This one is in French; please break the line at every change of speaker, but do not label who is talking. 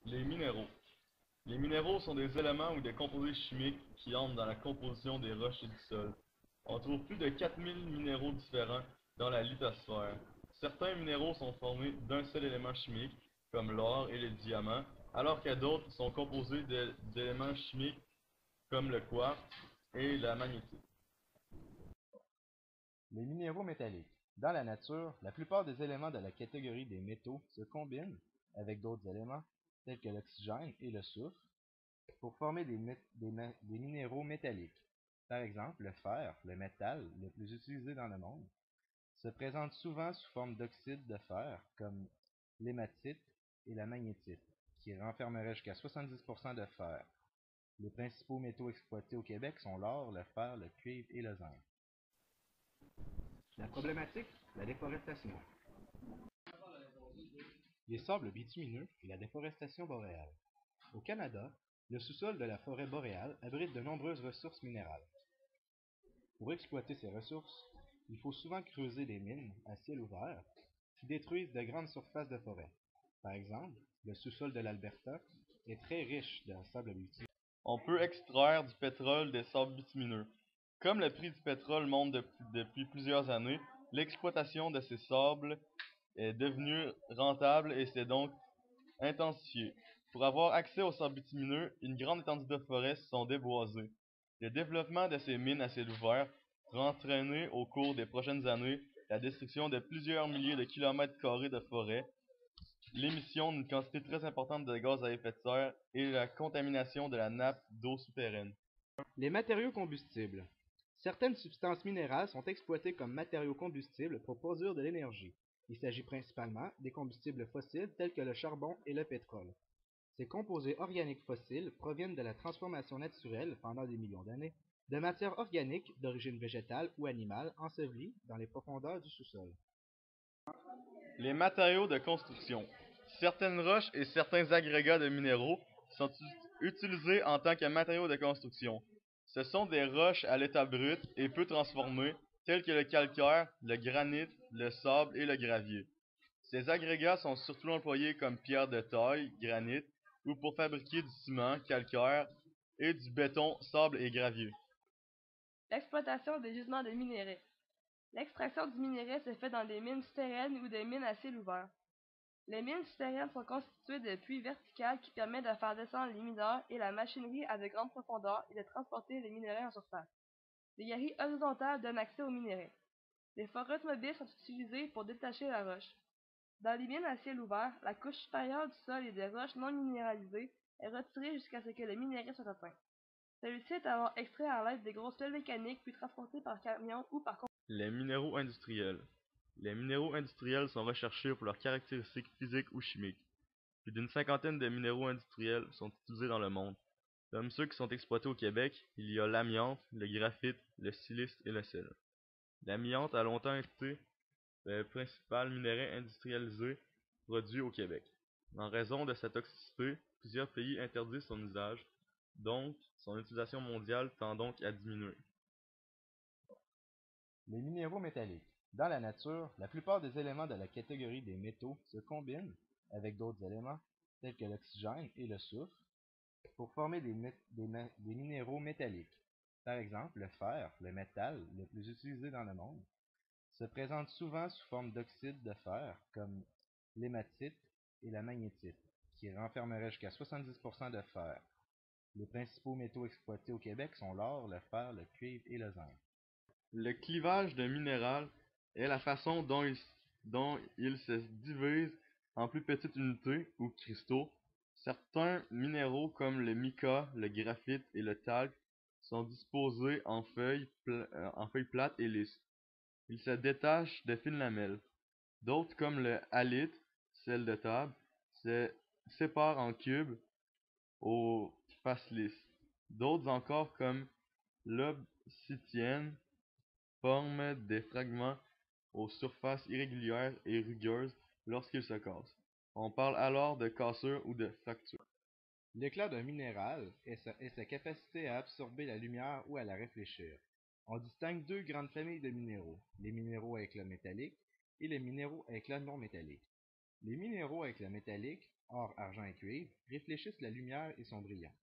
Les minéraux. Les minéraux sont des éléments ou des composés chimiques qui entrent dans la composition des roches et du sol. On trouve plus de 4000 minéraux différents dans la lithosphère. Certains minéraux sont formés d'un seul élément chimique, comme l'or et le diamant, alors que d'autres sont composés d'éléments chimiques comme le quartz et la magnétite.
Les minéraux métalliques. Dans la nature, la plupart des éléments de la catégorie des métaux se combinent avec d'autres éléments, tels que l'oxygène et le soufre, pour former des minéraux métalliques. Par exemple, le fer, le métal le plus utilisé dans le monde, se présente souvent sous forme d'oxyde de fer, comme l'hématite et la magnétite, qui renfermeraient jusqu'à 70% de fer. Les principaux métaux exploités au Québec sont l'or, le fer, le cuivre et le zinc. La problématique, la déforestation. Les sables bitumineux et la déforestation boréale. Au Canada, le sous-sol de la forêt boréale abrite de nombreuses ressources minérales. Pour exploiter ces ressources, il faut souvent creuser des mines à ciel ouvert qui détruisent de grandes surfaces de forêt. Par exemple, le sous-sol de l'Alberta est très riche de sable bitumineux.
On peut extraire du pétrole des sables bitumineux. Comme le prix du pétrole monte depuis plusieurs années, l'exploitation de ces sables est devenue rentable et s'est donc intensifiée. Pour avoir accès aux sables bitumineux, une grande étendue de forêts sont déboisées. Le développement de ces mines à ciel ouvert pourrait entraîner au cours des prochaines années la destruction de plusieurs milliers de kilomètres carrés de forêt, l'émission d'une quantité très importante de gaz à effet de serre et la contamination de la nappe d'eau souterraine.
Les matériaux combustibles. Certaines substances minérales sont exploitées comme matériaux combustibles pour produire de l'énergie. Il s'agit principalement des combustibles fossiles tels que le charbon et le pétrole. Ces composés organiques fossiles proviennent de la transformation naturelle, pendant des millions d'années, de matières organiques d'origine végétale ou animale ensevelies dans les profondeurs du sous-sol.
Les matériaux de construction. Certaines roches et certains agrégats de minéraux sont utilisés en tant que matériaux de construction. Ce sont des roches à l'état brut et peu transformées, telles que le calcaire, le granit, le sable et le gravier. Ces agrégats sont surtout employés comme pierre de taille, granit, ou pour fabriquer du ciment, calcaire, et du béton, sable et gravier.
L'exploitation des gisements de minerais. L'extraction du minerai se fait dans des mines souterraines ou des mines à ciel ouvert. Les mines souterraines sont constituées de puits verticales qui permettent de faire descendre les mineurs et la machinerie à de grandes profondeurs et de transporter les minerais en surface. Des galeries horizontales donnent accès aux minerais. Les forêts automobiles sont utilisées pour détacher la roche. Dans les mines à ciel ouvert, la couche supérieure du sol et des roches non minéralisées est retirée jusqu'à ce que le minerai soit atteint. Celui-ci est alors extrait à l'aide des grosses pelles mécaniques puis transporté par camion ou par convoi.
Les minéraux industriels. Les minéraux industriels sont recherchés pour leurs caractéristiques physiques ou chimiques. Plus d'une cinquantaine de minéraux industriels sont utilisés dans le monde. Comme ceux qui sont exploités au Québec, il y a l'amiante, le graphite, le silice et le sel. L'amiante a longtemps été le principal minerai industrialisé produit au Québec. En raison de sa toxicité, plusieurs pays interdisent son usage, donc son utilisation mondiale tend donc à diminuer.
Les minéraux métalliques. Dans la nature, la plupart des éléments de la catégorie des métaux se combinent avec d'autres éléments, tels que l'oxygène et le soufre, pour former des minéraux métalliques. Par exemple, le fer, le métal le plus utilisé dans le monde, se présente souvent sous forme d'oxyde de fer, comme l'hématite et la magnétite, qui renfermeraient jusqu'à 70% de fer. Les principaux métaux exploités au Québec sont l'or, le fer, le cuivre et le zinc.
Le clivage d'un minéral est la façon dont il se divise en plus petites unités ou cristaux. Certains minéraux comme le mica, le graphite et le talc sont disposés en feuilles plates et lisses. Ils se détachent de fines lamelles. D'autres comme le halite, sel de table, se séparent en cubes aux faces lisses. D'autres encore comme l'obsidienne forment des fragments aux surfaces irrégulières et rugueuses lorsqu'ils se cassent. On parle alors de cassure ou de fracture.
L'éclat d'un minéral est sa capacité à absorber la lumière ou à la réfléchir. On distingue deux grandes familles de minéraux, les minéraux à éclat métallique et les minéraux à éclat non métallique. Les minéraux avec le métallique, or, argent et cuivre, réfléchissent la lumière et sont brillants.